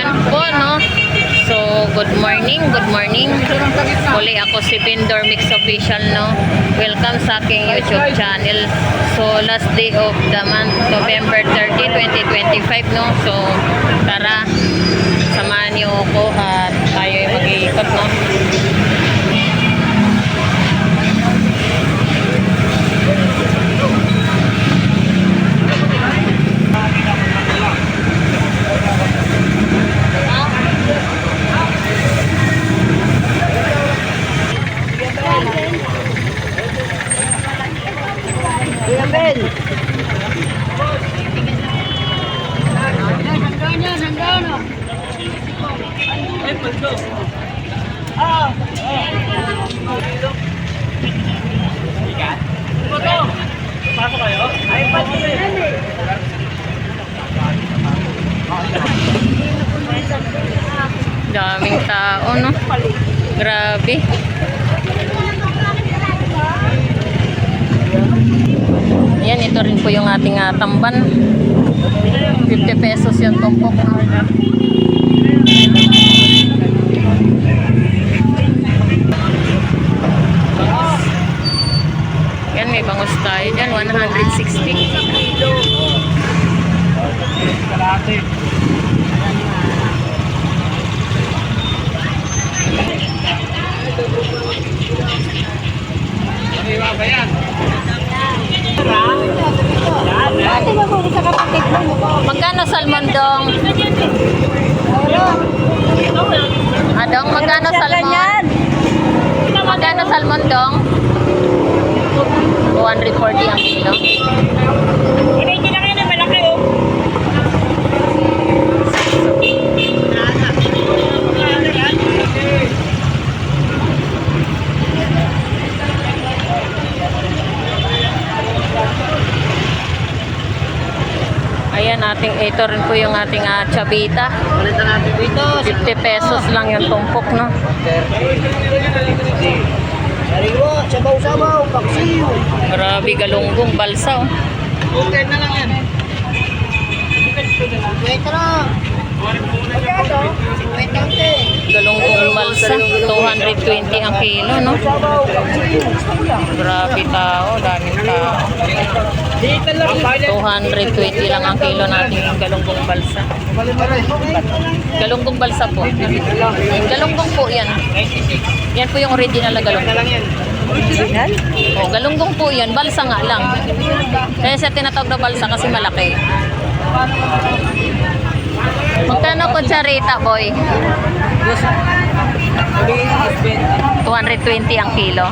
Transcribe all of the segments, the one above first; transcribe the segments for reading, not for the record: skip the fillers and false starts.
Ayan po, no? So, good morning. Muli ako si Vendor Mix Official, no? Welcome sa aking YouTube channel. So, last day of the month, November 30, 2025, no? So, tara, samahan niyo ako at tayo mag-iikot, no? Daming tao, no? Grabe. Yan, ito rin po yung ating tamban. 50 pesos yung tumpok. Yan, may bangus tayo dyan. 160. Magkano salmon dong? Adong, magkano salmon? Magkano salmon dong? 240 ang kilo. Hindi na kayo na malaki oh. Ayan, ito rin po yung ating chavita. Balitan natin dito. 50 pesos lang yung tumpok, no? Sariwa, sabaw-sabaw, paksiw. Grabe, galunggong, balsa, oh. Okay na lang yan. Wait lang. Galunggong balsa, 220 ang kilo, no? Grabe tao, daming tao. 220 lang ang kilo natin yung galunggong balsa. Galunggong balsa po. Galunggong po yan. Yan po yung original na galunggong. Original? Oh, galunggong po yan, balsa nga lang. Kaya siya tinatawag na balsa kasi malaki. Magkano kutsarita, boy? 220 ang kilo.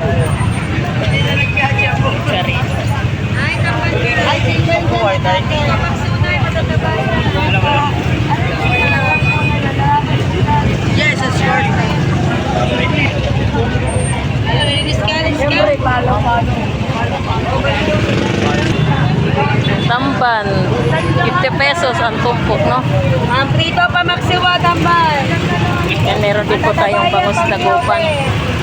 Kutsarita. Yes, it's short. Tamban, 50 pesos ang tumpok, no? Ang prito pa magsiwa tamban. Yan, meron din po tayong bangus na gupan.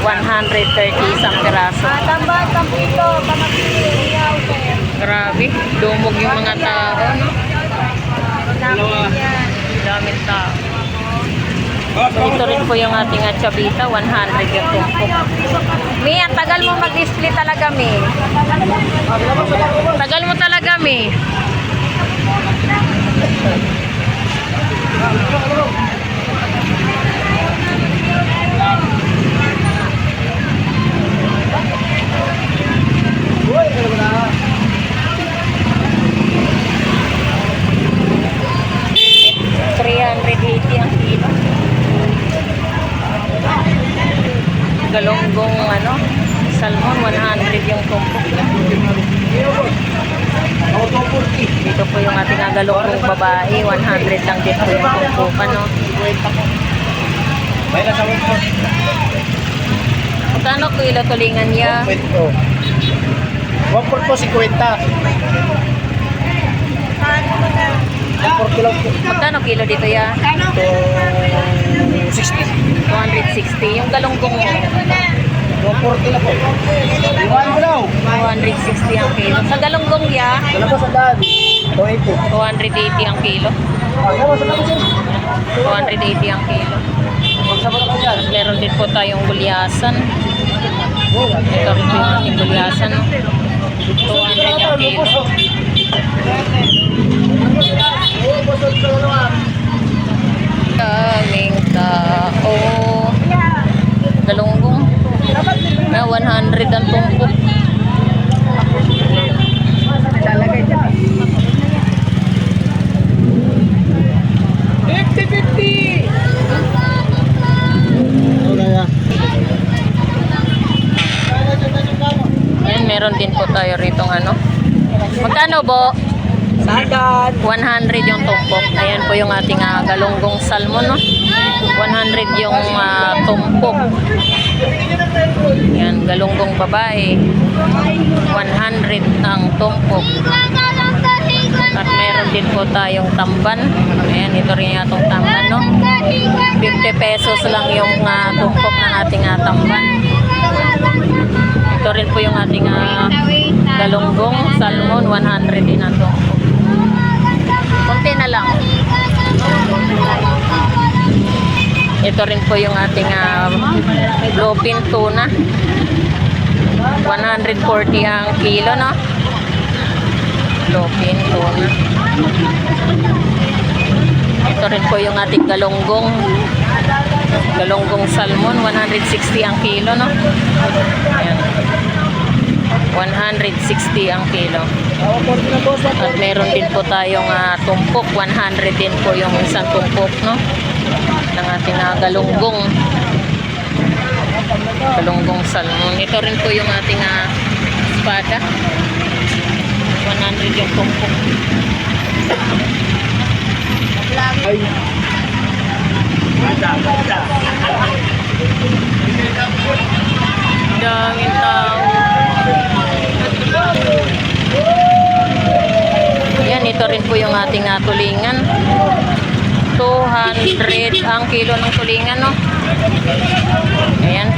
130 isang piraso. Tamban, prito pa magsiwa. Grabe, dumog yung mga tao, no? Daming tao. So, ito rin po yung ating chavita, 100 yung tumpok. Mia, tagal mo mag-display talaga, Mi. Tagal mo talaga, Mi. ang kilo. Galunggong salmon 100 yung tumpok. Dito po yung ating galunggong babae, 100 lang din po yung tumpukan, no. Magkano kilo tulingan niya? 1 po 50. Magkano kilo dito ya? 260. Yung galunggong mo? 140 na po. Iwan mo daw. 260 ang kilo. Sa galunggong ya? Wala po sa daan. 280. 280 ang kilo. Salamat, salamat. 280 ang kilo. Magsabot ako dyan. Meron din po tayong gulyasan. Ito rin po yung ating gulyasan. 200 ang kilo. Daming tao. Galunggong. May 100 ang tumpok. Lalagay dyan. 50-50! Ayan, meron din po tayo rito ano. Magkano bo? Sagad! 100 yung tumpok. Ayan po yung ating galunggong salmon, no? 100 yung tumpok. Ayan, galunggong babae. 100 ang tumpok. At meron din po tayong tamban. Ayan, ito rin yung atong tamban, no? 50 pesos lang yung tumpok ng ating tamban. Ito rin po yung ating galunggong salmon. 100 din ang tumpok. Konti na lang. Ito rin po yung ating bluefin tuna. 140 ang kilo, no? Bluefin tuna. Ito rin po yung ating galunggong. Galunggong salmon. 160 ang kilo, no? Ayan. 160 ang kilo. At meron din po tayong tumpok. 100 din po yung isang tumpok, no? Ng ating galunggong. Galunggong salmon. Ito rin po yung ating espada. 100 yung tumpok. Ay! Daming tao. Yan, ito rin po yung ating tulingan. 200 ang kilo ng tulingan, no? Ayan.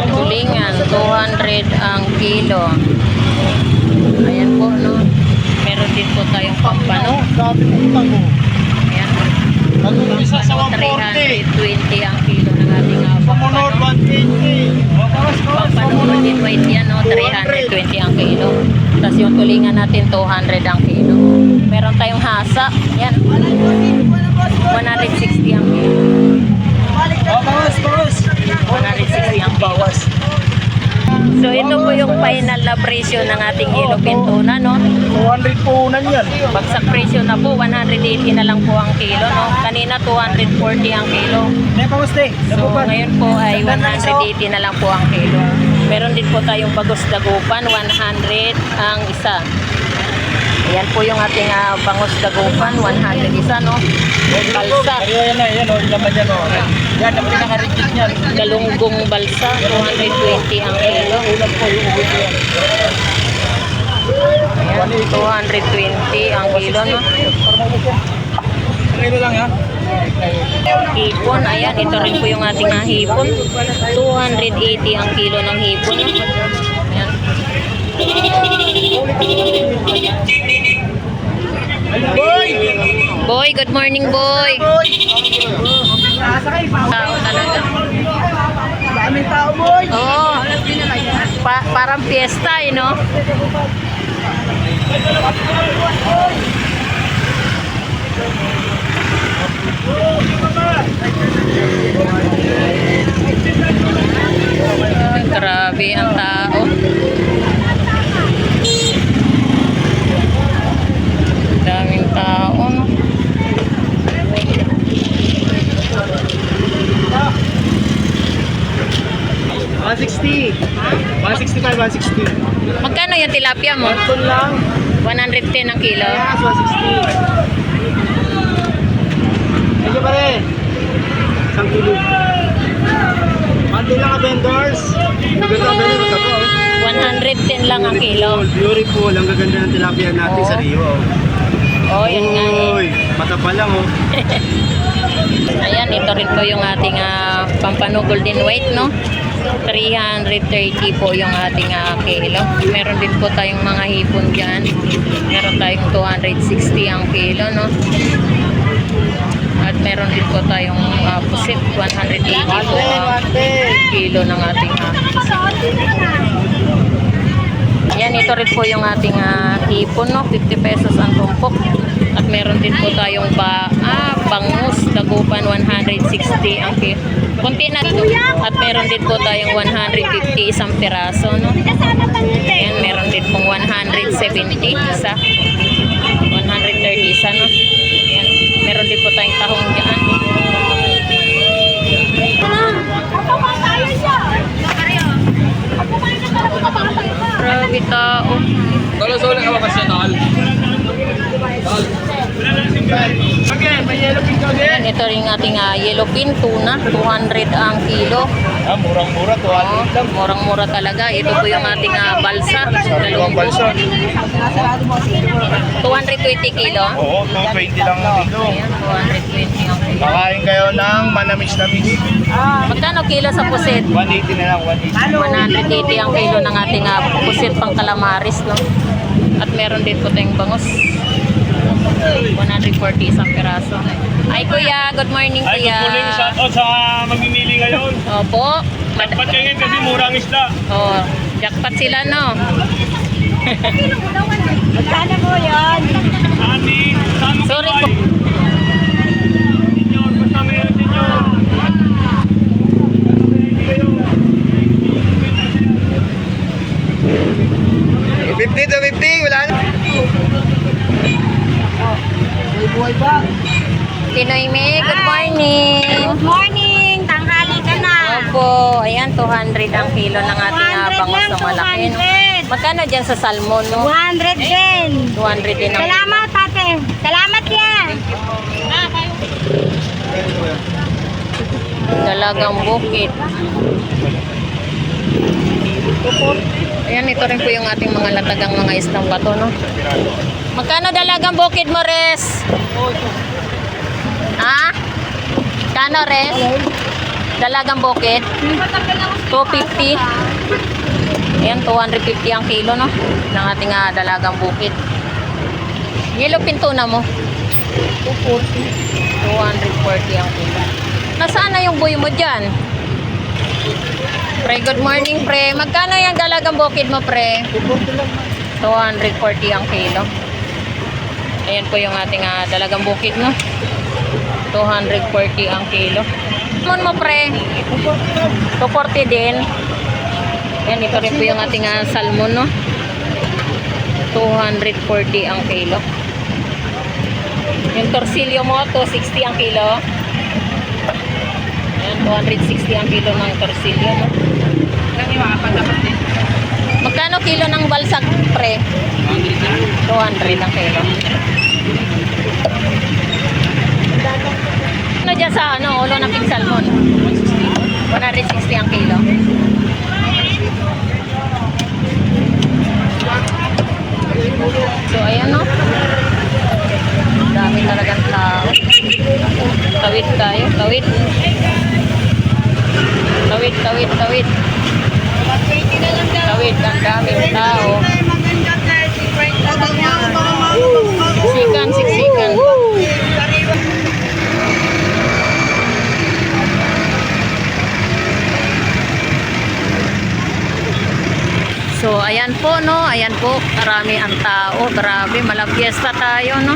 Tulingan, 200 ang kilo. Ayan po, no? Meron din po tayong pampano. Ayan. Ang isa sa 140. 320 ang kilo ng ating Sumunod, pampano. 120. Pampano din weight yan, no? 320 ang kilo. Tapos yung tulingan natin, 200 ang kilo. Meron tayong hasa. Yan. 160 ang kilo. Bawas, bawas. 160 ang kilo. Bawas. So ito po yung final na presyo ng ating Ilocos tuna, no? 200 po unan yan. Bagsak presyo na po, 180 na lang po ang kilo, no? Kanina 240 ang kilo. May bawas din. So ngayon po ay 180 na lang po ang kilo. Meron din po tayong bagos dagupan, 100 ang isa. Ayan po yung ating bangus dagupan, 100 isa, no? Balsa, Ayan na, yan o. Laman yan o. Yan, ang pinaka-rigid niyan. galunggong balsa, 220 ang kilo. Ulam po yung uwi yan. Ayan, 220 ang kilo, no? Kilo lang ha. Hipon, ayan, ito rin po yung ating hipon. 280 ang kilo ng hipon. Ayan. Boy! Boy, good morning, boy. Tao talaga. Daming tao, boy! Oo. Parang fiesta, eh, no? Grabe ang tao. Daming tao, no? $160. 165, 160. Magkano yung tilapia mo? Ton lang. 110 ang kilo. Yes, 160. Medyo pa rin. Isang kilo. Pati lang ang vendors. Maganda ang vendors. Maganda oh. 110 lang ang kilo. Beautiful. Ang gaganda ng tilapia natin Oo. sa Rio. Oh, yan nga eh. Uy, mata pa lang oh. Ayan, ito rin po yung ating pampano golden white, no? 330 po yung ating kilo. Meron din po tayong mga hipon dyan. Meron tayong 260 ang kilo, no? At meron din po tayong pusit, 180 po ang kilo ng ating pusit. Yan, ito rin po yung ating hipon, no? 50 pesos ang tumpok. At meron din po tayong bangus, dagupan, 160 ang kilo. Kunti na. At meron din po tayong 150 isang piraso, no? Yan, meron din pong 170 isa. 130 isa, no? Yan. Meron din po tayong tahong dyan. Grabe tao. Kalau soalnya apa kasih tol? Okay, may yellow pink Yan, ito rin ating yellow pin, tuna, 200 ang kilo. Murang-mura to. Oh, murang-mura talaga. Ito po yung ating balsa. Dalawang balsa. 220 kilo. Oo, 220 lang ang kilo. Ayan, 220 ang kilo. Makain kayo ng manamis-namis. Magkano kilo sa pusit? 180 na lang, 180. 180 ang kilo ng ating pusit pang calamaris, no? At meron din po tayong bangus. 140 isang piraso. Ay kuya, good morning Ay, kuya. good morning. Shoutout sa mamimili ngayon. Opo. Dapat kayo ngayon kasi murang isda. Oh, jackpot sila, no? Magkano mo yan? Ati, saan Sorry po. Senior, basta meron senior. 50 to 50, wala na. Buhay pa. Pinoy Me, good morning. Good morning! Tanghali ka na! Opo, ayan, 200 ang kilo ng ating 200 bangus lang, na malaki, no? 200. Magkano dyan sa salmon, no? 200 din! 200 din ang Salamat, ate! Salamat yan! dalagang bukid. Ayan, ito rin po yung ating mga latagang mga isdang bato, no? Magkano dalagang bukid mo, Res? Ha? Kano, Res? Dalagang bukid? 250. Ayan, 250 ang kilo, no? Ng ating dalagang bukid. Yellow pintuna mo? 240 ang kilo. Nasaan na yung buhay mo dyan? Pre, good morning, pre. Magkano yung dalagang bukid mo, pre? 240 ang kilo. Ayan po yung ating dalagang bukid, no? 240 ang kilo. Mon mo, pre? 240 din. Ayan, ito rin po yung ating salmon, no? 240 ang kilo. Yung torsilyo mo, 260 ang kilo. Ayan, 260 ang kilo ng torsilyo, no? Magkano kilo ng balsak, pre? 200 ang kilo. Ano dyan sa ulo ng pink salmon? 160 ang kilo. So, ayan, no? Dami talagang tao. Tawid tayo, tawid. Tawid, tawid, tawid. Tawid, ang daming tao. Siksikan, siksikan. So, ayan po, no? Ayan po, karami ang tao. Grabe, malapiesta tayo, no?